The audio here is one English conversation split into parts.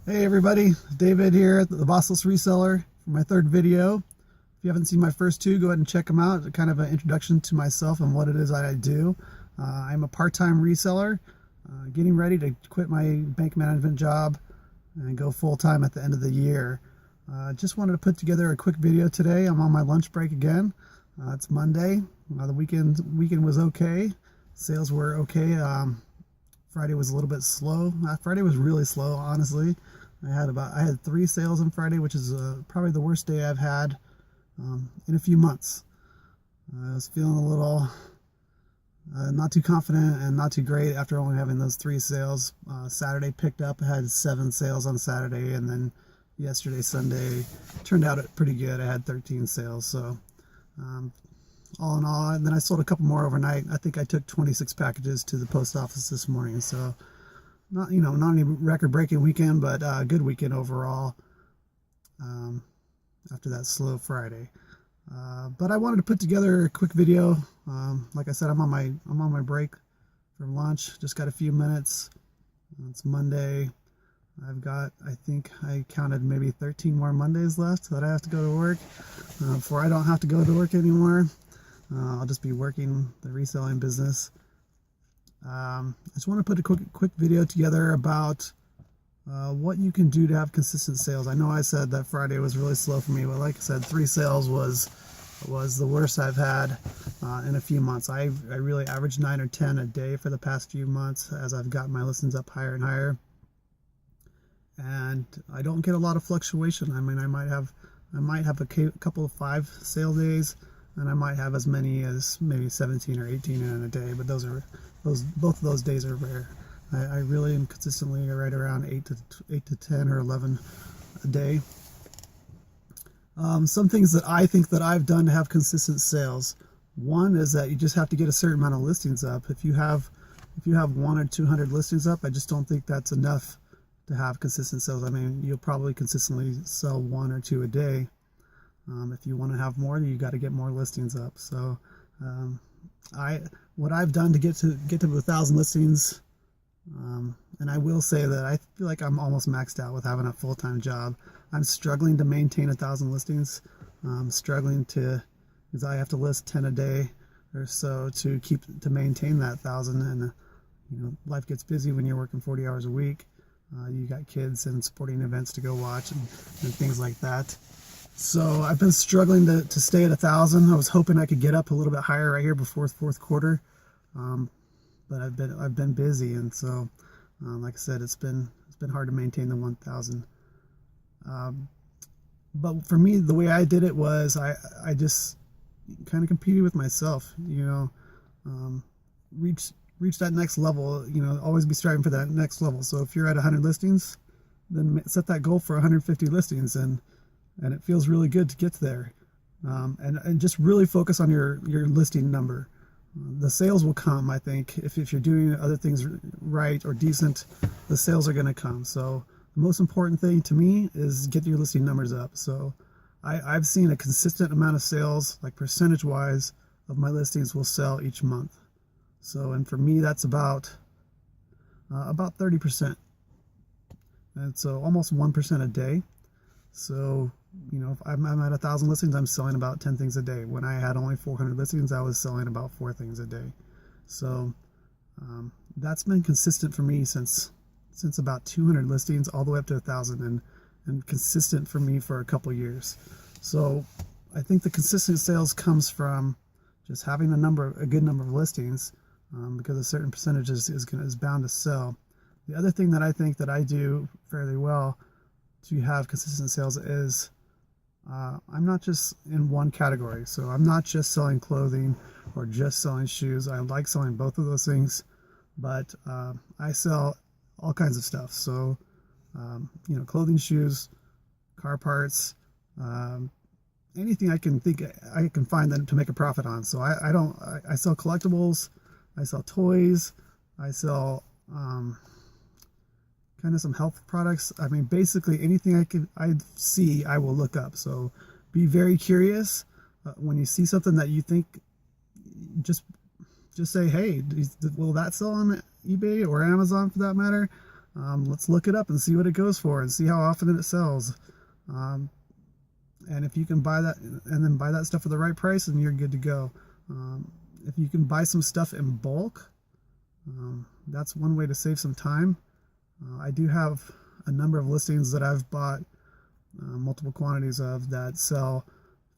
Hey everybody, David here at the Bossless Reseller for my third video. If you haven't seen my first two, go ahead and check them out. Kind of an introduction to myself and what it is I do. I'm a part-time reseller, getting ready to quit my bank management job and go full-time at the end of the year. Just wanted to put together a quick video today. I'm on my lunch break again. It's Monday. The weekend was okay. Sales were okay. Friday was a little bit slow. Friday was really slow, honestly. I had 3 sales on Friday, which is probably the worst day I've had in a few months. I was feeling a little not too confident and not too great after only having those 3 sales. Saturday picked up. I had 7 sales on Saturday, and then yesterday, Sunday, turned out pretty good. I had 13 sales. So all in all, and then I sold a couple more overnight. I think I took 26 packages to the post office this morning. So not any record-breaking weekend, but a good weekend overall after that slow Friday. But I wanted to put together a quick video. Like I said, I'm on my break from lunch. Just got a few minutes. It's Monday. I think I counted maybe 13 more Mondays left that I have to go to work before I don't have to go to work anymore. I'll just be working the reselling business. I just want to put a quick video together about what you can do to have consistent sales. I know I said that Friday was really slow for me, but like I said, 3 sales was the worst I've had in a few months. I really averaged 9 or 10 a day for the past few months as I've gotten my listings up higher and higher. And I don't get a lot of fluctuation. I mean, I might have a couple of 5 sale days, and I might have as many as maybe 17 or 18 in a day, but both of those days are rare. I really am consistently right around 8 to 10 or 11 a day. Some things that I think that I've done to have consistent sales. One is that you just have to get a certain amount of listings up. If you have 1 or 200 listings up, I just don't think that's enough to have consistent sales. I mean, you'll probably consistently sell 1 or 2 a day. If you want to have more, you got to get more listings up. So what I've done to get to 1,000 listings, and I will say that I feel like I'm almost maxed out with having a full-time job. I'm struggling to maintain 1,000 listings. Struggling because I have to list 10 a day or so to maintain that 1,000. And life gets busy when you're working 40 hours a week. You got kids and sporting events to go watch and things like that. So I've been struggling to stay at 1,000. I was hoping I could get up a little bit higher right here before fourth quarter, but I've been busy, and so like I said, it's been hard to maintain the 1,000. But for me, the way I did it was I just kind of competed with myself. Reach that next level. Always be striving for that next level. So if you're at 100 listings, then set that goal for 150 listings, and it feels really good to get there. And just really focus on your listing number. The sales will come, I think. If you're doing other things right or decent, the sales are going to come. So the most important thing to me is get your listing numbers up. So I've seen a consistent amount of sales, like percentage-wise, of my listings will sell each month. So, and for me, that's about 30%. And so almost 1% a day. So, if I'm at 1,000 listings, I'm selling about 10 things a day. When I had only 400 listings, I was selling about 4 things a day. So that's been consistent for me since about 200 listings all the way up to 1,000, and consistent for me for a couple years. So I think the consistent sales comes from just having a good number of listings, because a certain percentage is bound to sell. The other thing that I think that I do fairly well to have consistent sales is I'm not just in one category. So I'm not just selling clothing or just selling shoes. I like selling both of those things, but I sell all kinds of stuff. So clothing, shoes, car parts, anything I can find that to make a profit on. So I sell collectibles, I sell toys, I sell kind of some health products. I mean, basically anything I see, I will look up. So be very curious. When you see something that you think, just say, hey, will that sell on eBay or Amazon for that matter? let's look it up and see what it goes for and see how often it sells. And if you can buy that and then buy that stuff for the right price, then you're good to go. If you can buy some stuff in bulk, that's one way to save some time. I do have a number of listings that I've bought multiple quantities of that sell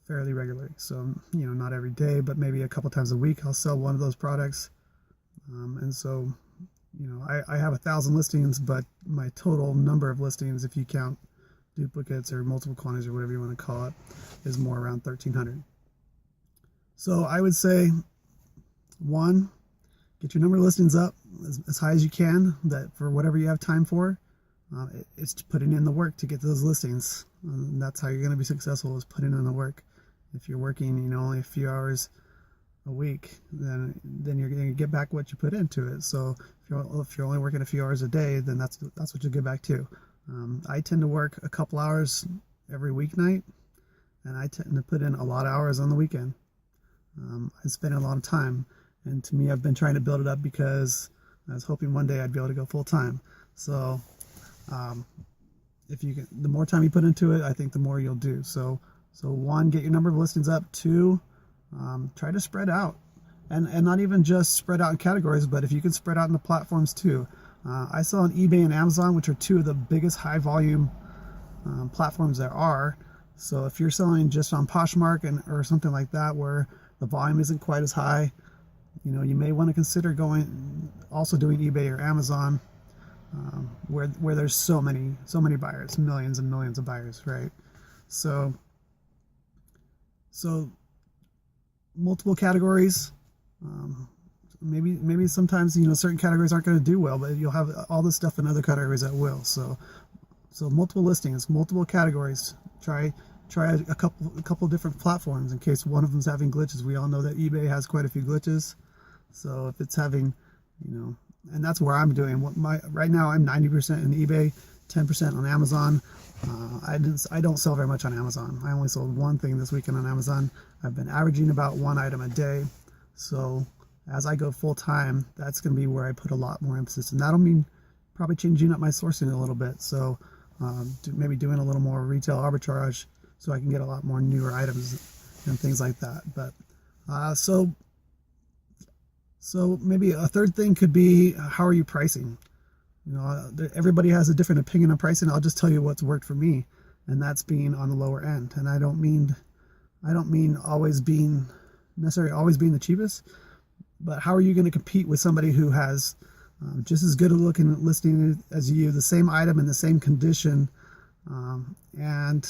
fairly regularly. So, not every day, but maybe a couple times a week I'll sell one of those products. And so, I have 1,000 listings, but my total number of listings, if you count duplicates or multiple quantities or whatever you want to call it, is more around 1,300. So I would say, one, get your number of listings up as high as you can, that for whatever you have time for. It's putting in the work to get those listings. That's how you're going to be successful, is putting in the work. If you're working, only a few hours a week, then you're going to get back what you put into it. So if you're only working a few hours a day, then that's what you'll get back to. I tend to work a couple hours every weeknight, and I tend to put in a lot of hours on the weekend. I spend a lot of time, and to me, I've been trying to build it up because I was hoping one day I'd be able to go full time. So if you can, the more time you put into it, I think the more you'll do. So one, get your number of listings up. Two, try to spread out, and not even just spread out in categories, but if you can spread out into platforms too. I sell on eBay and Amazon, which are two of the biggest high volume platforms there are. So if you're selling just on Poshmark or something like that, where the volume isn't quite as high, you may want to consider also doing eBay or Amazon, where there's so many buyers, millions and millions of buyers, right? So multiple categories. Maybe sometimes certain categories aren't going to do well, but you'll have all this stuff in other categories that will. So multiple listings, multiple categories. Try a couple different platforms in case one of them's having glitches. We all know that eBay has quite a few glitches. So if it's having, and that's where I'm doing. Right now I'm 90% in eBay, 10% on Amazon. I don't sell very much on Amazon. I only sold one thing this weekend on Amazon. I've been averaging about one item a day. So as I go full time, that's going to be where I put a lot more emphasis, and that'll mean probably changing up my sourcing a little bit. So maybe doing a little more retail arbitrage, so I can get a lot more newer items and things like that. But so maybe a third thing could be, how are you pricing? Everybody has a different opinion on pricing. I'll just tell you what's worked for me, and that's being on the lower end. And I don't mean necessarily always being the cheapest, but how are you going to compete with somebody who has just as good a looking listing as you, the same item in the same condition, and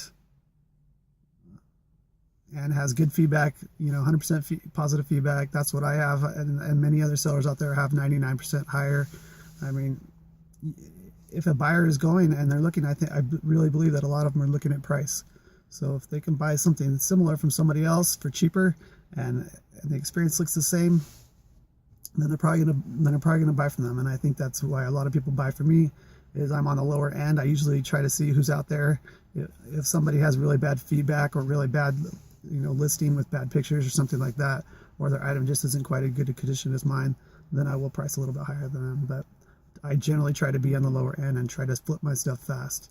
has good feedback, 100% positive feedback. That's what I have, and many other sellers out there have 99% higher. I mean, if a buyer is going and they're looking, I really believe that a lot of them are looking at price. So if they can buy something similar from somebody else for cheaper, and the experience looks the same, then they're probably gonna buy from them. And I think that's why a lot of people buy from me, is I'm on the lower end. I usually try to see who's out there. If somebody has really bad feedback or really bad listing with bad pictures or something like that, or their item just isn't quite as good a condition as mine, then I will price a little bit higher than them. But I generally try to be on the lower end and try to flip my stuff fast.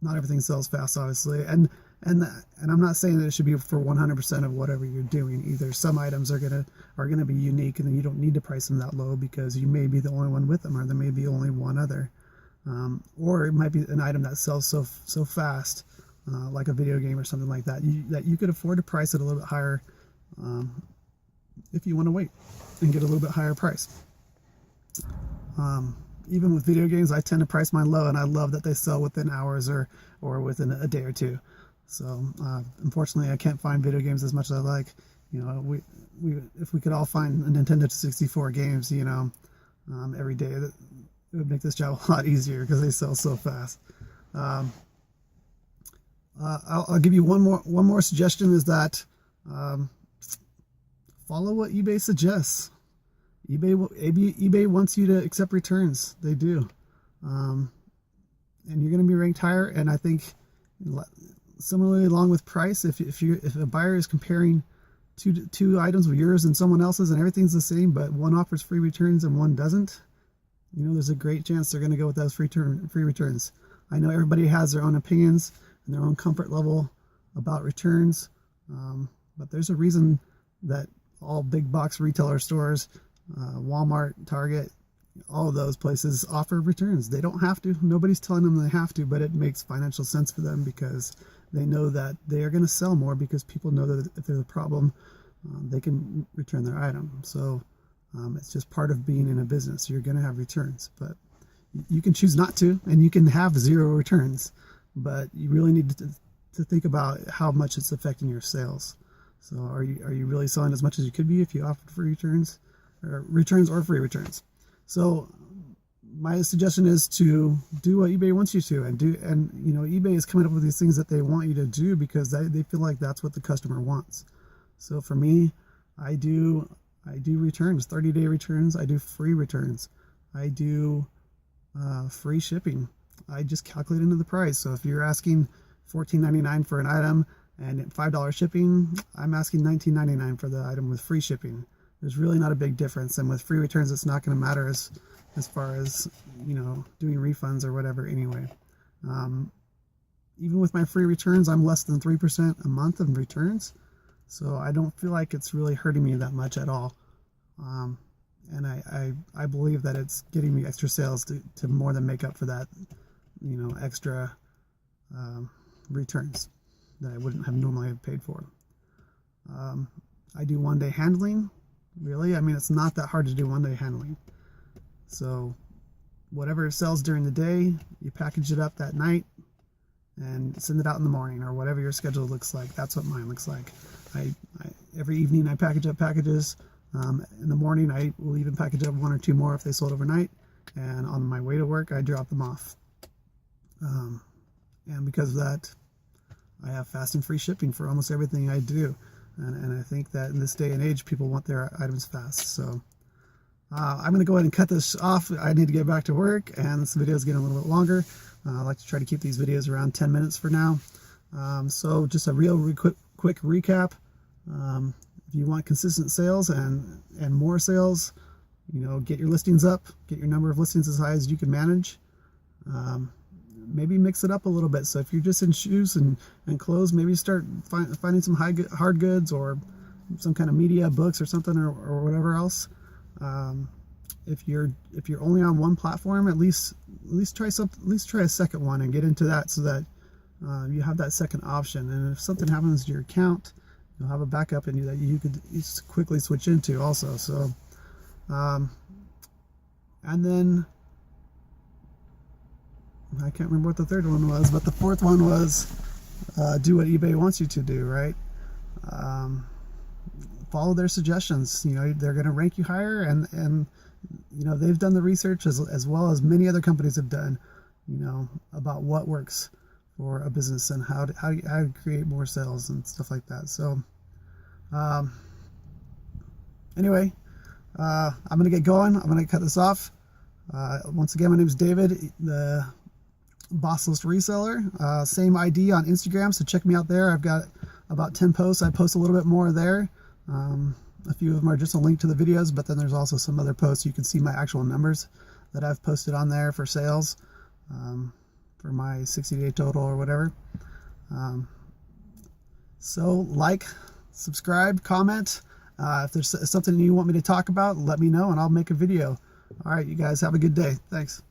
Not everything sells fast, obviously, and I'm not saying that it should be for 100% of whatever you're doing either. Some items are gonna be unique, and then you don't need to price them that low because you may be the only one with them, or there may be only one other, or it might be an item that sells so fast, like a video game or something like that, that you could afford to price it a little bit higher, if you want to wait and get a little bit higher price. Even with video games, I tend to price mine low, and I love that they sell within hours or within a day or two. So unfortunately, I can't find video games as much as I like. If we could all find a Nintendo 64 games, every day, it would make this job a lot easier because they sell so fast. I'll give you one more suggestion, is that follow what eBay suggests. eBay wants you to accept returns. They do, and you're going to be ranked higher. And I think similarly, along with price, if a buyer is comparing two items with yours and someone else's, and everything's the same, but one offers free returns and one doesn't, there's a great chance they're going to go with those free returns. I know everybody has their own opinions and their own comfort level about returns, but there's a reason that all big box retailer stores, Walmart, Target, all of those places offer returns. They don't have to. Nobody's telling them they have to, but it makes financial sense for them because they know that they are going to sell more because people know that if there's a problem, they can return their item. So it's just part of being in a business. You're going to have returns, but you can choose not to, and you can have 0 returns, but you really need to think about how much it's affecting your sales. So are you really selling as much as you could be if you offered free returns or free returns? So my suggestion is to do what eBay wants you to, and eBay is coming up with these things that they want you to do because they feel like that's what the customer wants. So for me, I do returns, 30-day returns. I do free returns. I do free shipping. I just calculate into the price. So if you're asking $14.99 for an item and $5 shipping, I'm asking $19.99 for the item with free shipping. There's really not a big difference. And with free returns, it's not going to matter as far as, doing refunds or whatever anyway. Even with my free returns, I'm less than 3% a month in returns. So I don't feel like it's really hurting me that much at all. And I believe that it's getting me extra sales to more than make up for that, extra returns that I wouldn't have normally paid for. I do one-day handling. Really, I mean, it's not that hard to do one-day handling. So whatever sells during the day, you package it up that night and send it out in the morning, or whatever your schedule looks like. That's what mine looks like. Every evening I package up packages. In the morning I will even package up 1 or 2 more if they sold overnight, and on my way to work I drop them off. And because of that, I have fast and free shipping for almost everything I do, and I think that in this day and age people want their items fast. So I'm going to go ahead and cut this off. I need to get back to work, and this video is getting a little bit longer. I like to try to keep these videos around 10 minutes for now. So just a real quick recap. If you want consistent sales and more sales, get your listings up, get your number of listings as high as you can manage. Maybe mix it up a little bit. So if you're just in shoes and clothes, maybe start finding some hard goods or some kind of media, books or something, or whatever else. If you're only on one platform, at least try a second one and get into that, so that you have that second option. And if something happens to your account, you'll have a backup in you that you could quickly switch into also. So, and then I can't remember what the third one was, but the fourth one was do what eBay wants you to do, right? Follow their suggestions. They're going to rank you higher, and they've done the research as well as many other companies have done, about what works for a business and how to create more sales and stuff like that. So anyway, I'm going to get going. I'm going to cut this off. Once again, my name is David, the Boss List Reseller. Same ID on Instagram, so check me out there. I've got about 10 posts. I post a little bit more there. A few of them are just a link to the videos, but then there's also some other posts. You can see my actual numbers that I've posted on there for sales, for my 60-day total or whatever. So subscribe, comment. If there's something you want me to talk about, let me know and I'll make a video. All right, you guys have a good day. Thanks.